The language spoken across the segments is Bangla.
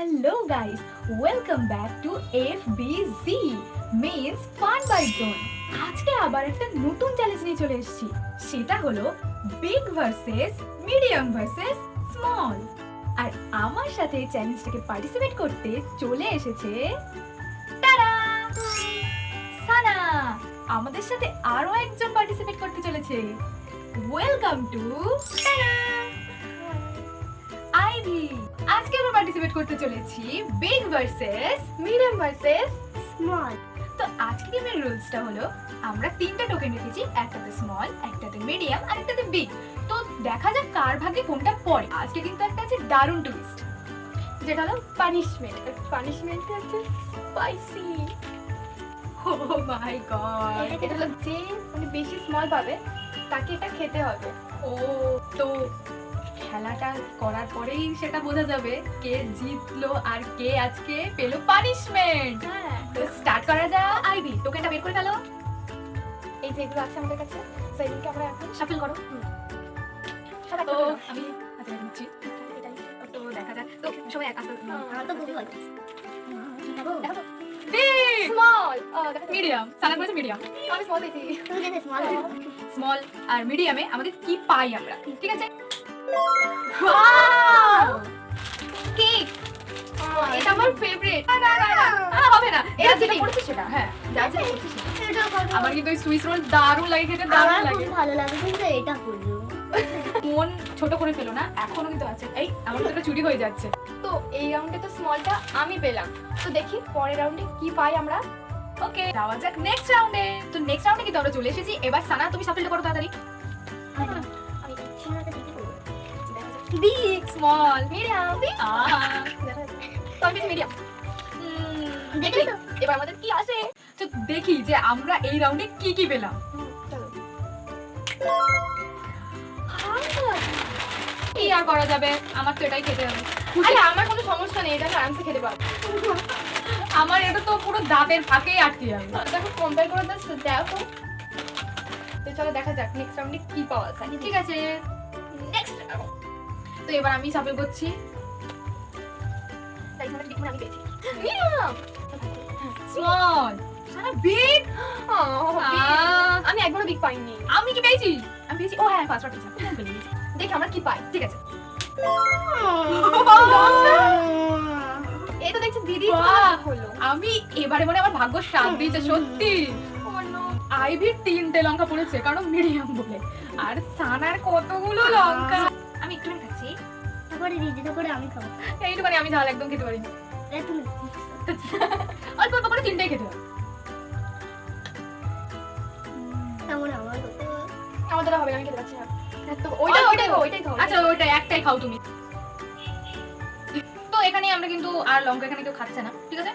Hello guys, welcome back to FBZ means Fun by Zone. আজকে আবার একটা নতুন চ্যালেঞ্জ নিয়ে চলে এসেছি। সেটা হলো big versus medium versus small. আর আমার সাথে এই চ্যালেঞ্জটাকে পার্টিসিপেট করতে চলে এসেছে টাডা সানা। আমাদের সাথে আরো একজন পার্টিসিপেট করতে চলেছে। ওয়েলকাম টু টাডা আইভি। আজকে আমরা পার্টিসিপেট করতে চলেছি big versus medium versus small. তো আজকে গেমের রুলসটা হলো আমরা তিনটা টোকেন রেখেছি, একটাতে স্মল, একটাতে মিডিয়াম আর একটাতে বিগ। তো দেখা যাক কার ভাগ্যে কোনটা পড়ে। আজকে কিন্তু একটা আছে দারুণ টুইস্ট, যেটা হলো পানিশমেন্ট। পানিশমেন্ট হচ্ছে স্পাইসি। ও মাই গড। এটা হলো যে মানে বেশি স্মল পাবে তাকে এটা খেতে হবে। ও তো খেলাটা করার পরেই সেটা বোঝা যাবে কে জিতলো আর কে আজকে পেলো পানিশমেন্ট। হ্যাঁ, তো স্টার্ট করা যাক। আইভি টোকেনটা বের করে ফেলো। এই যেগুলো আছে আমাদের কাছে সেগুলোকে আমরা এখন শাফল করো। সবাই তো আমি আচ্ছা নিচ্ছি। তো দেখা যাক। তো সবাই এক আস্তে আমার তো খুবই ভালো দেখো বিগ স্মল। মিডিয়াম সানা করেছে মিডিয়াম, আমি স্মল দিয়েছি। স্মল আর মিডিয়ামে আমাদের কি পাই আমরা, ঠিক আছে? কেক, এটা আমার ফেভারিট। হবে না, এটা যেটা cheating। করছিস সেটা। হ্যাঁ, যা যা করছিস সেটা। আমার আমার কিন্তু ওই সুইস রোল দারুণ লাগে খেতে, দারুণ লাগে। খুব ভালো লাগে কিন্তু এটা করলো মন ছোট করে ফেলো না, এখনো কিন্তু আছে। এই আমার তো এটা চুরি হয়ে যাচ্ছে। তো এই রাউন্ডে তো স্মলটা আমি পেলাম। তো দেখি পরের রাউন্ডে কি পাই আমরা। ওকে, যাওয়া যাক নেক্সট রাউন্ডে। তো নেক্সট রাউন্ডে কিন্তু আমরা চলে এসেছি। এবার সানা তুমি শাফলটা করো তাড়াতাড়ি। আমি সিনেমাটা দেখি করব। দেখা যাক। Big, small, medium. আহ দেখা যাক। তো আমি মিডিয়াম। দেখলি তো এবার আমাদের কি আসে? তো দেখি যে আমরা এই রাউন্ডে কি কি পেলাম। চলো। কি আর করা যাবে, আমার তো এটাই খেতে হবে। আরে আমার কোনো সমস্যা নেই, এটা আমি আরামসে খেতে পারবো। আমার এটা তো পুরো দাঁতের ফাঁকেই আটকে যাবে। দেখো কম্পেয়ার করে দেখো। তো চলো দেখা যাক নেক্সট রাউন্ডে কি পাওয়া যায়। ঠিক আছে, নেক্সট রাউন্ড। তো এবার আমি শাফল করছি। তাই এখানে দেখুন আমি পেয়েছি মিডিয়াম। স্মল, সানা বিগ। আমি একবারও বিগ পাইনি। আমি কি পেয়েছি? আমি পেয়েছি, ও হ্যাঁ ফার্স্ট পেয়েছি। দেখি আমরা কি পাই। ঠিক আছে। এই তো দেখছি দিদি বাহ! হলো। আমি এবারে মনে হয় আমার ভাগ্য সাথ দিয়েছে সত্যি। আইভির 3টে লঙ্কা পড়েছে কারণ মিডিয়াম বলে, আর সানার কতগুলো লঙ্কা। আমি একটু খাচ্ছি, তারপরে দিদি তারপরে আমি খাবো এইটুখানি। আমি ঝাল একদম খেতে পারি না, এটা তুমি অল্প অল্প করে 3টেই খেতে হবে। তেমন আমার আমার দ্বারা হবে না, আমি খেতে পারছি না। তো ওইটাই খাও। আচ্ছা ওইটা একটাই খাও তুমি। তো এখানে আমরা কিন্তু আর লঙ্কা এখানে কেউ খাচ্ছে না, ঠিক আছে?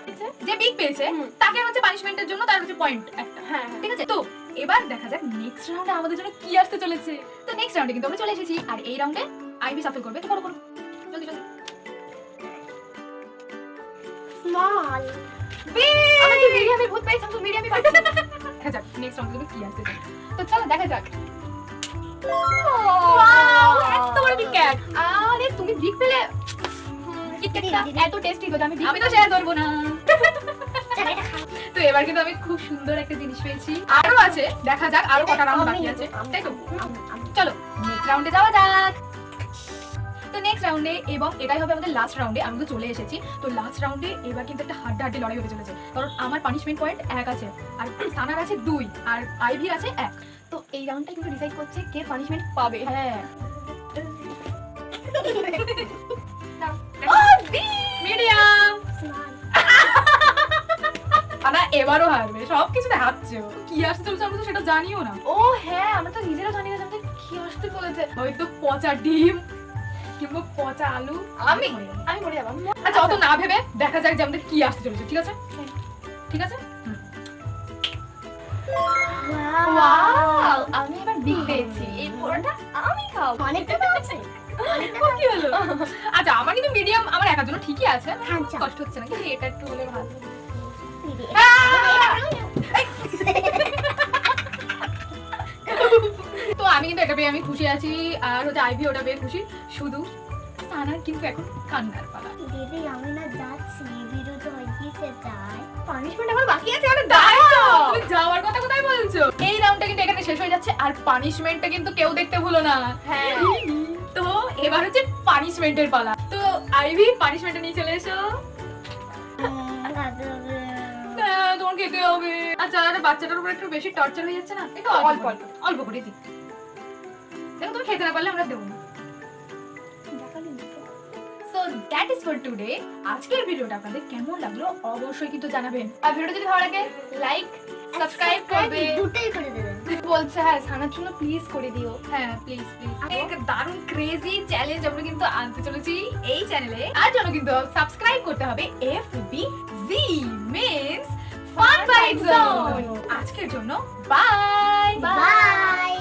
যে বিগ পেয়েছে হুম। তাকে হচ্ছে পানিশমেন্টের জন্য তার হচ্ছে পয়েন্ট একটা, হ্যাঁ ঠিক আছে? তো এবার দেখা যাক নেক্সট রাউন্ডে আমাদের জন্য কি আসতে চলেছে। তো নেক্সট রাউন্ডে কিন্তু আমরা চলে এসেছি, আর এই রাউন্ডে আইভি শাফল করবে। তো করো করো জলদি জলদি। স্মল আমি কি মিডিয়ামে ভূত পেয়েছি, আমি মিডিয়ামে পাচ্ছি। দেখা যাক নেক্সট রাউন্ডে তুমি কি আসতে চলেছে। তো চলো দেখা যাক। ওয়াও, এত বড় বিগ ক্যাট। আরে তুমি বিগ পেলে কিটক্যাটটা এত টেস্টি গো, আমি আমি তো শেয়ার করব না। চল এটা খাও তো এবার কিন্তু আমি খুব সুন্দর একটা জিনিস পেয়েছি। আরো আছে, দেখা যাক আরো কটা রাউন্ড বাকি আছে, তাই তো? চলো নেক্সট রাউন্ডে যাওয়া যাক। তো নেক্সট রাউন্ডে, এবং এটাই হবে আমাদের লাস্ট রাউন্ডে, আমি তো চলে এসেছি। তো লাস্ট রাউন্ডে এবার কিন্তু একটা হাড্ডাহাড্ডি লড়াই হতে চলেছে, কারণ আমার পানিশমেন্ট পয়েন্ট 1 আছে, আর সানার আছে 2, আর আইভির আছে 1। তো এই রাউন্ডটা কিন্তু ডিসাইড করছে কে পানিশমেন্ট পাবে। হ্যাঁ, মিডিয়াম। স্মল আনা এবারও হারবে, সবকিছুতে হারছে ও। কি আসতে চলছে আমরা তো সেটা জানিও না। ও হ্যাঁ, আমরা তো নিজেরা জানি না যে আমাদের কি আসতে চলেছে। হয়তো পচা ডিম কিংবা পচা আলু। আমি মরে যাবো। আচ্ছা অত না ভেবে দেখা যাক যে আমাদের কি আসতে চলেছে, ঠিক আছে? ঠিক আছে। ওয়াও, আমি এবার বিগ পেয়েছি। এই পুরোটা আমি খাও। অনেকটা তো আছে ও, কি হলো? আচ্ছা আমার কিন্তু মিডিয়াম, আমার একার জন্য ঠিকই আছে, আমার কোনো আচ্ছা। কষ্ট হচ্ছে না, কিন্তু এটা একটু হলে ভালো। দিদি তো আমি কিন্তু এটা পেয়ে আমি খুশি আছি, আর হচ্ছে আইভি ওটা পেয়ে খুশি। শুধু সানার কিন্তু এখন কান্নার পালা। দিদি আমি না পানিশমেন্ট আমার বাকি আছে আরে তাই তো, দাঁড়াও তুমি যাওয়ার কথা কোথায় বলছো? এই রাউন্ডটা কিন্তু এখানে শেষ হয়ে যাচ্ছে আর পানিশমেন্টটা কিন্তু কেউ দেখতে ভুলো না। হ্যাঁ তো এবার হচ্ছে পানিশমেন্টের পালা। তো আইভি পানিশমেন্টটা নিয়ে চলে এসো। হ্যাঁ, তোমার খেতে হবে। আচ্ছা, আর বাচ্চাটার উপর একটু বেশি টর্চার হয়ে যাচ্ছে না? একটু অল্প অল্প অল্প করে দিই। দেখো তুমি খেতে না পারলে আমরা দেবো না। So that is for today. আজকের ভিডিওটা আপনাদের কেমন লাগলো অবশ্যই কিন্তু জানাবেন। আর ভিডিওটা যদি ভালো লাগে লাইক সাবস্ক্রাইব করবে দুটোই করে দেবেন। বলছে হ্যাঁ সানার জন্য প্লিজ করে দিও হ্যাঁ প্লিজ প্লিজ। একটা দারুণ ক্রেজি চ্যালেঞ্জ আমরা কিন্তু আনতে চলেছি এই চ্যানেলে। আর জন্য কিন্তু সাবস্ক্রাইব করতে হবে FBZ means Fun by Zone। আজকের জন্য বাই বাই।